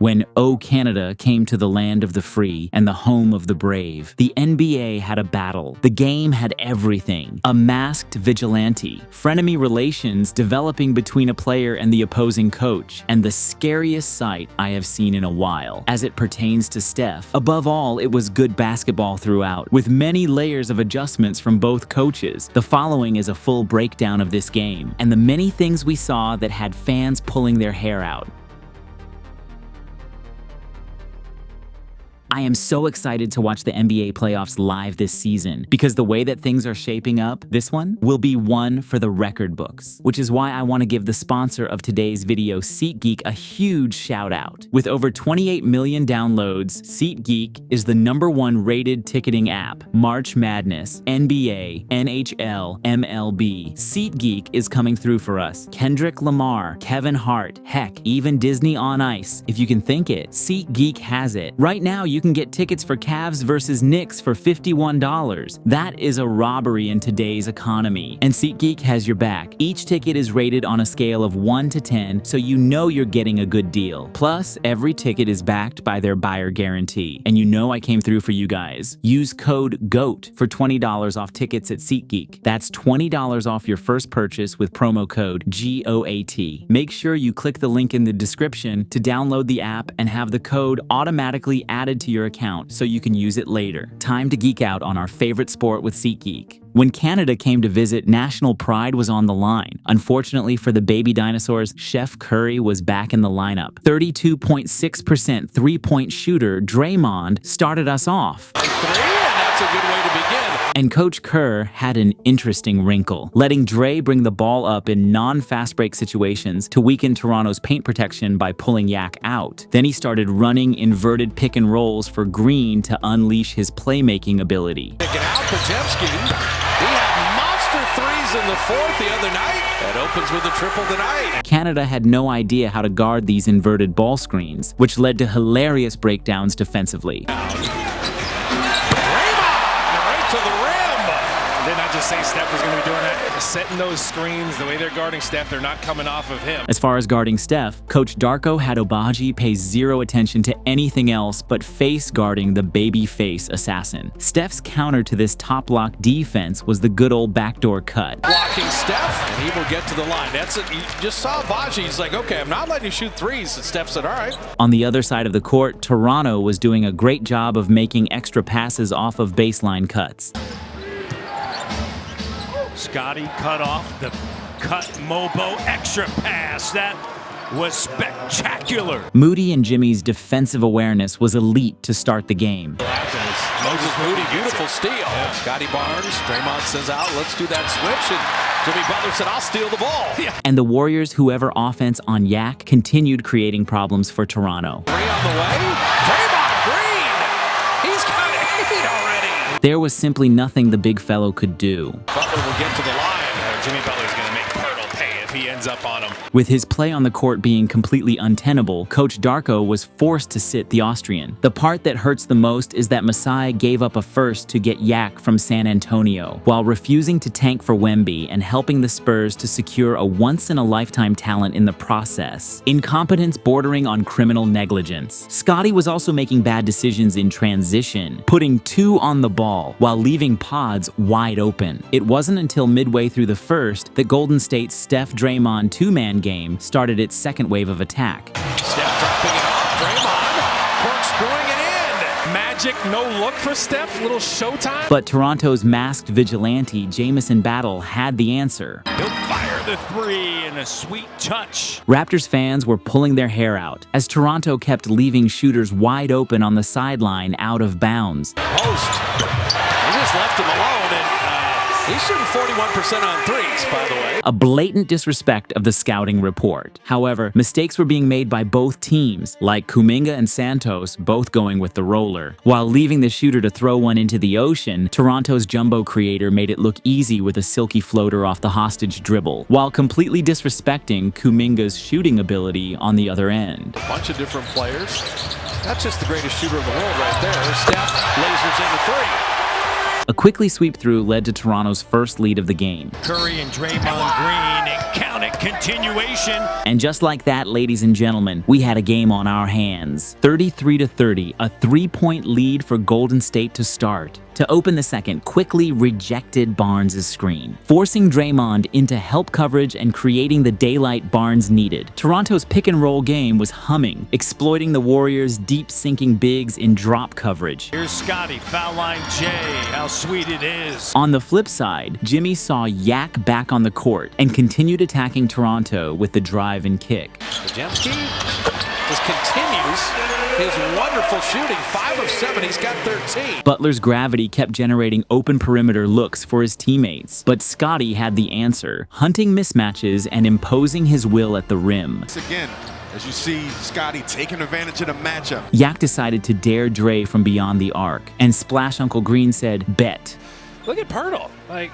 When O Canada came to the land of the free and the home of the brave, the NBA had a battle. The game had everything. A masked vigilante, frenemy relations developing between a player and the opposing coach, and the scariest sight I have seen in a while as it pertains to Steph. Above all, it was good basketball throughout, with many layers of adjustments from both coaches. The following is a full breakdown of this game, and the many things we saw that had fans pulling their hair out. I am so excited to watch the NBA playoffs live this season because the way that things are shaping up, this one will be one for the record books, which is why I want to give the sponsor of today's video, SeatGeek, a huge shout out. With over 28 million downloads, SeatGeek is the #1 rated ticketing app. March Madness, NBA, NHL, MLB. SeatGeek is coming through for us. Kendrick Lamar, Kevin Hart, heck, even Disney on Ice. If you can think it, SeatGeek has it. Right now, you can get tickets for Cavs versus Knicks for $51. That is a robbery in today's economy. And SeatGeek has your back. Each ticket is rated on a scale of 1 to 10, so you know you're getting a good deal. Plus, every ticket is backed by their buyer guarantee. And you know I came through for you guys. Use code GOAT for $20 off tickets at SeatGeek. That's $20 off your first purchase with promo code GOAT. Make sure you click the link in the description to download the app and have the code automatically added to your account so you can use it later. Time to geek out on our favorite sport with SeatGeek. When Canada came to visit, national pride was on the line. Unfortunately for the baby dinosaurs, Chef Curry was back in the lineup. 32.6% three-point shooter Draymond started us off. And that's a good way to begin. And Coach Kerr had an interesting wrinkle, letting Dre bring the ball up in non-fast break situations to weaken Toronto's paint protection by pulling Yak out. Then he started running inverted pick and rolls for Green to unleash his playmaking ability. Picking out Potemski. He had monster threes in the fourth the other night. That opens with a triple tonight. Canada had no idea how to guard these inverted ball screens, which led to hilarious breakdowns defensively. To the rim. Didn't I just say Steph was going to be doing that? Setting those screens, the way they're guarding Steph, they're not coming off of him. As far as guarding Steph, Coach Darko had Obagi pay zero attention to anything else but face guarding the baby face assassin. Steph's counter to this top block defense was the good old backdoor cut. Blocking Steph, and he will get to the line. That's it. You just saw Obagi. He's like, okay, I'm not letting you shoot threes. And Steph said, all right. On the other side of the court, Toronto was doing a great job of making extra passes off of baseline cuts. Scotty cut off the cut Mobo extra pass. That was spectacular. Moody and Jimmy's defensive awareness was elite to start the game. Moses Moody, beautiful steal. Yeah. Scotty Barnes, Draymond says out, let's do that switch. And Jimmy Butler said, I'll steal the ball. Yeah. And the Warriors, whoever offense on Yak, continued creating problems for Toronto. 3 on the way. Draymond Green. He's got 8 already. There was simply nothing the big fellow could do. Butler will get to the line. Jimmy Butler's going to make Pirtle pay if he ends up on him. With his play on the court being completely untenable, Coach Darko was forced to sit the Austrian. The part that hurts the most is that Masai gave up a first to get Yak from San Antonio, while refusing to tank for Wemby and helping the Spurs to secure a once-in-a-lifetime talent in the process. Incompetence bordering on criminal negligence. Scotty was also making bad decisions in transition, putting 2 on the ball while leaving pods wide open. It wasn't until midway through the first that Golden State's Steph Draymond two-man game started its second wave of attack. Steph dropping it off. Draymond corkscrewing it in. Magic, no look for Steph, little showtime. But Toronto's masked vigilante, Jamison Battle, had the answer. He'll fire the 3 and a sweet touch. Raptors fans were pulling their hair out as Toronto kept leaving shooters wide open on the sideline out of bounds. Post. They just left him alone, and he's shooting 41% on threes, by the way. A blatant disrespect of the scouting report. However, mistakes were being made by both teams, like Kuminga and Santos both going with the roller. While leaving the shooter to throw one into the ocean, Toronto's jumbo creator made it look easy with a silky floater off the hostage dribble, while completely disrespecting Kuminga's shooting ability on the other end. A bunch of different players. That's just the greatest shooter in the world right there. Steph lasers in the 3. A quickly sweep through led to Toronto's first lead of the game. Curry and Draymond Green encounter on it. Continuation. And just like that, ladies and gentlemen, we had a game on our hands. 33-30, a 3-point lead for Golden State to start. To open the second, quickly rejected Barnes' screen, forcing Draymond into help coverage and creating the daylight Barnes needed. Toronto's pick-and-roll game was humming, exploiting the Warriors' deep-sinking bigs in drop coverage. Here's Scotty, foul line J. How sweet it is. On the flip side, Jimmy saw Yak back on the court and continued attacking Toronto with the drive and kick. Jamski just continues his wonderful shooting. 5 of 7, he's got 13. Butler's gravity kept generating open perimeter looks for his teammates, but Scotty had the answer, hunting mismatches and imposing his will at the rim. Again, as you see Scotty taking advantage of the matchup. Yak decided to dare Dre from beyond the arc, and Splash Uncle Green said, bet. Look at Pirtle. Like,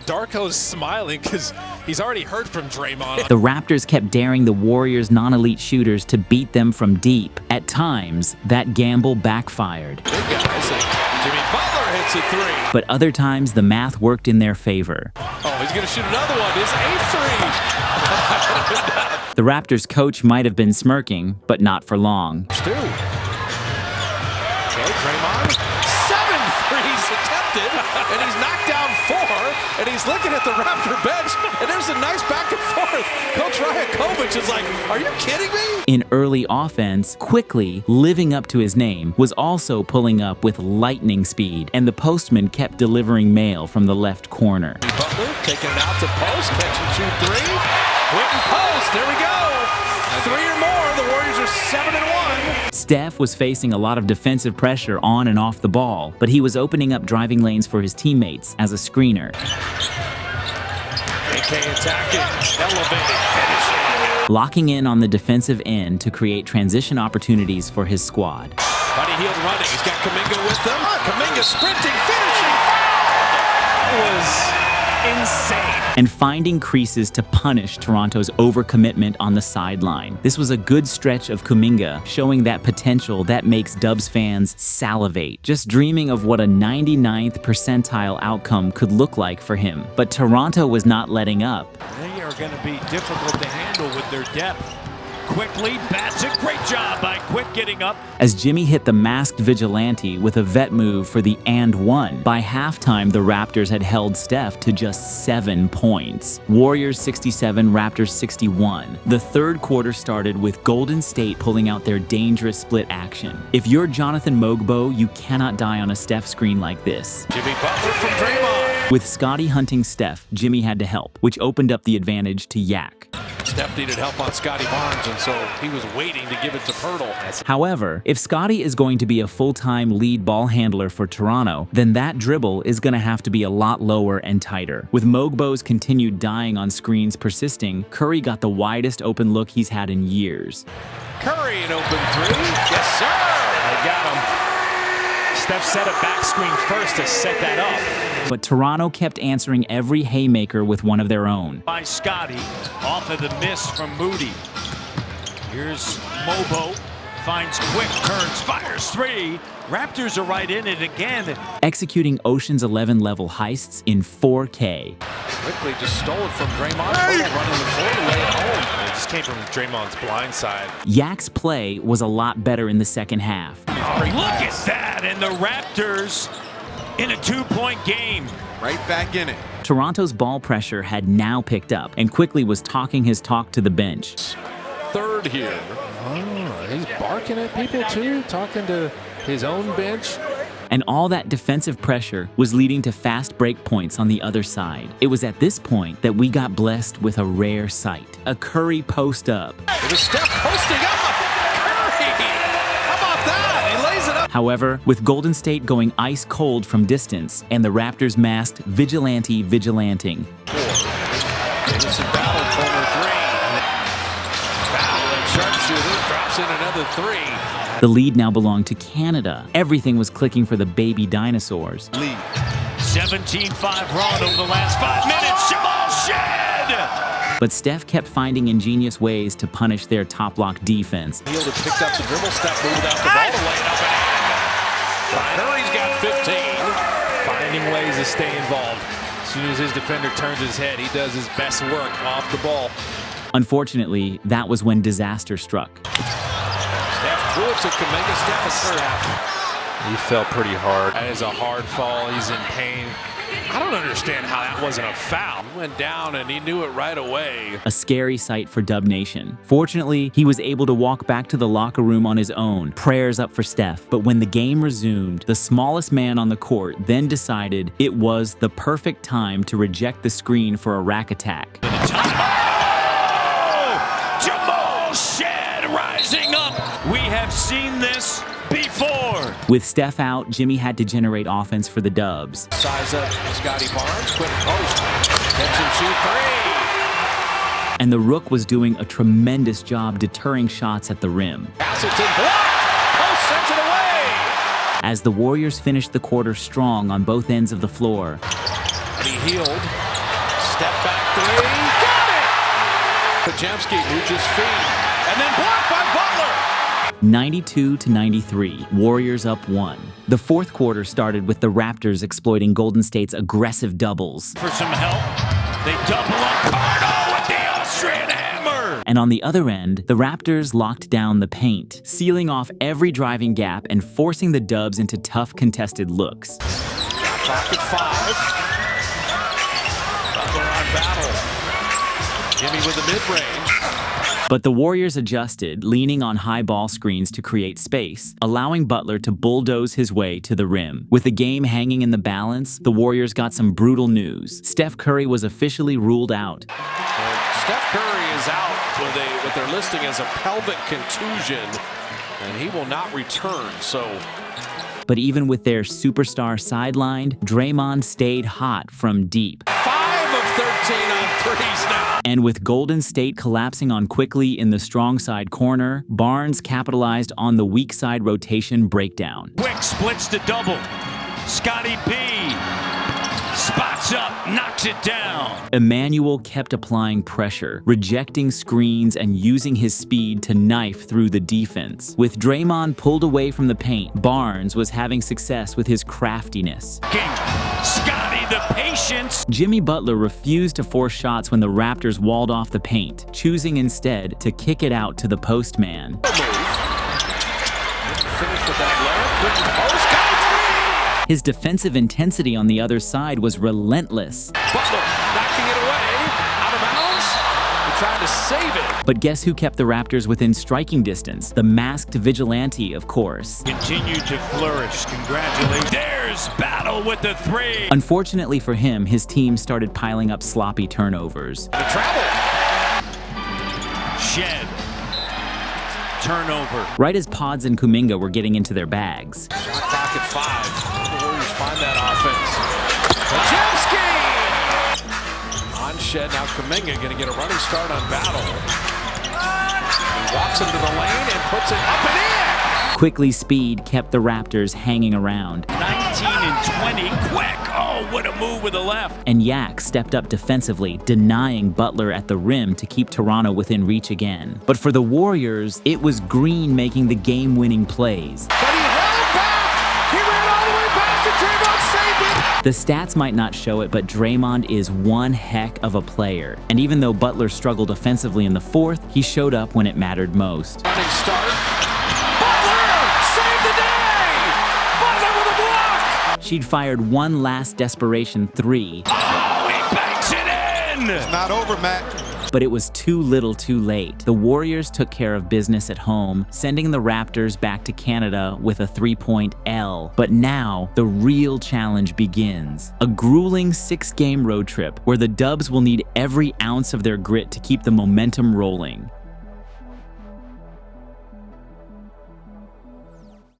Darko's smiling because he's already heard from Draymond. The Raptors kept daring the Warriors' non-elite shooters to beat them from deep. At times, that gamble backfired. Big guys. Jimmy Butler hits a 3. But other times, the math worked in their favor. Oh, he's going to shoot another one. His 8th 3. The Raptors coach might have been smirking, but not for long. 2. Okay, Draymond. 7 threes attempted, and he's knocked down 4, and he's looking at the Raptor bench, and there's a nice back and forth. Coach Rajakovic is like, are you kidding me? In early offense, quickly living up to his name, was also pulling up with lightning speed, and the postman kept delivering mail from the left corner. Butler taking it out to post, catch and shoot 3. Quentin post, there we go. 3 or more, the Warriors are 7-1. Steph was facing a lot of defensive pressure on and off the ball, but he was opening up driving lanes for his teammates as a screener. AK attacking, elevating, finishing. Locking in on the defensive end to create transition opportunities for his squad. Buddy Hield running, he's got Kuminga with them. Kuminga sprinting, finishing. That was insane. And finding creases to punish Toronto's overcommitment on the sideline. This was a good stretch of Kuminga, showing that potential that makes Dubs fans salivate, just dreaming of what a 99th percentile outcome could look like for him. But Toronto was not letting up. They are going to be difficult to handle with their depth. Quickly, bats it. Great job by Quick getting up. As Jimmy hit the masked vigilante with a vet move for the and one. By halftime, the Raptors had held Steph to just 7 points. Warriors 67, Raptors 61. The third quarter started with Golden State pulling out their dangerous split action. If you're Jonathan Mogbo, you cannot die on a Steph screen like this. Jimmy Butler from Draymond. With Scotty hunting Steph, Jimmy had to help, which opened up the advantage to Yak. Steph needed help on Scotty Barnes, and so he was waiting to give it to Pirtle. However, if Scotty is going to be a full-time lead ball handler for Toronto, then that dribble is going to have to be a lot lower and tighter. With Mogbo's continued dying on screens persisting, Curry got the widest open look he's had in years. Curry an open 3. Yes, sir. I got him. Steph set a back screen first to set that up. But Toronto kept answering every haymaker with one of their own. By Scotty, off of the miss from Moody. Here's Mobo, finds Quick, turns, fires 3. Raptors are right in it again. Executing Ocean's 11 level heists in 4K. Quickly just stole it from Draymond. Pirtle running the floor to lay it home. It just came from Draymond's blind side. Yak's play was a lot better in the second half. Oh, look at that, and the Raptors in a 2-point game. Right back in it. Toronto's ball pressure had now picked up and quickly was talking his talk to the bench. Third here. Oh, he's barking at people too, talking to his own bench. And all that defensive pressure was leading to fast break points on the other side. It was at this point that we got blessed with a rare sight. A Curry post-up. It was Steph posting up. Curry! How about that? He lays it up. However, with Golden State going ice cold from distance and the Raptors masked vigilanting. Davidson battle corner 3. Battle and sharpshooter drops in another 3. The lead now belonged to Canada. Everything was clicking for the baby dinosaurs. Lead. 17-5 run over the last 5 minutes. Jamal Shed! But Steph kept finding ingenious ways to punish their top-lock defense. Hield had picked up the dribble, Steph moved out the ball to lay it up and in. Curry's got 15. Finding ways to stay involved. As soon as his defender turns his head, he does his best work off the ball. Unfortunately, that was when disaster struck. Steph threw it to Kuminga. Steph is hurt. He fell pretty hard. That is a hard fall. He's in pain. I don't understand how that wasn't a foul. He went down and he knew it right away. A scary sight for Dub Nation. Fortunately, he was able to walk back to the locker room on his own. Prayers up for Steph. But when the game resumed, the smallest man on the court then decided it was the perfect time to reject the screen for a rack attack. Jamal Shed rising up. We have seen this before. With Steph out, Jimmy had to generate offense for the Dubs. Size up Scotty Barnes. Quick post. Catch and shoot three. And the Rook was doing a tremendous job deterring shots at the rim. Castleton blocked. Post sent it away. As the Warriors finished the quarter strong on both ends of the floor. And he healed. Step back three. Got it! Pajemski moved his feet. And then blocked by Butler. 92-93, Warriors up 1. The fourth quarter started with the Raptors exploiting Golden State's aggressive doubles. For some help, they double up Cardo with the Austrian hammer. And on the other end, the Raptors locked down the paint, sealing off every driving gap and forcing the Dubs into tough contested looks. Shot clock at 5. Butler on battle. Jimmy with the mid-range. But the Warriors adjusted, leaning on high ball screens to create space, allowing Butler to bulldoze his way to the rim. With the game hanging in the balance, the Warriors got some brutal news. Steph Curry was officially ruled out. Steph Curry is out with what they're listing as a pelvic contusion, and he will not return. But even with their superstar sidelined, Draymond stayed hot from deep. 5 of 13 on threes now. And with Golden State collapsing on quickly in the strong side corner, Barnes capitalized on the weak side rotation breakdown. Quick splits the double. Scotty B spots up, knocks it down. Emmanuel kept applying pressure, rejecting screens and using his speed to knife through the defense. With Draymond pulled away from the paint, Barnes was having success with his craftiness. Scotty the patience. Jimmy Butler refused to force shots when the Raptors walled off the paint, choosing instead to kick it out to the postman. Finish with that layup. Couldn't post. Got it. His defensive intensity on the other side was relentless. Butler knocking it away. Out of bounds. They're trying to save it. But guess who kept the Raptors within striking distance? The masked vigilante, of course. Continued to flourish. Congratulations. There's battle with the three. Unfortunately for him, his team started piling up sloppy turnovers. The travel. Shed. Turnover. Right as Pods and Kuminga were getting into their bags. Shot clock at 5. The Warriors find that offense. Pajemski! On Shed, now Kuminga going to get a running start on battle. He walks into the lane and puts it up and in! Quickly, speed kept the Raptors hanging around. 19 and 20, quick! Oh, what a move with the left. And Yak stepped up defensively, denying Butler at the rim to keep Toronto within reach again. But for the Warriors, it was Green making the game-winning plays. But he held back! He ran all the way back to Draymond, saved it! The stats might not show it, but Draymond is one heck of a player. And even though Butler struggled offensively in the fourth, he showed up when it mattered most. Running start. Save the day! Butler with a block! She'd fired one last desperation three. Oh, he banks it in! It's not over, Matt. But it was too little too late. The Warriors took care of business at home, sending the Raptors back to Canada with a 3-point L. But now, the real challenge begins. A grueling 6-game road trip where the Dubs will need every ounce of their grit to keep the momentum rolling.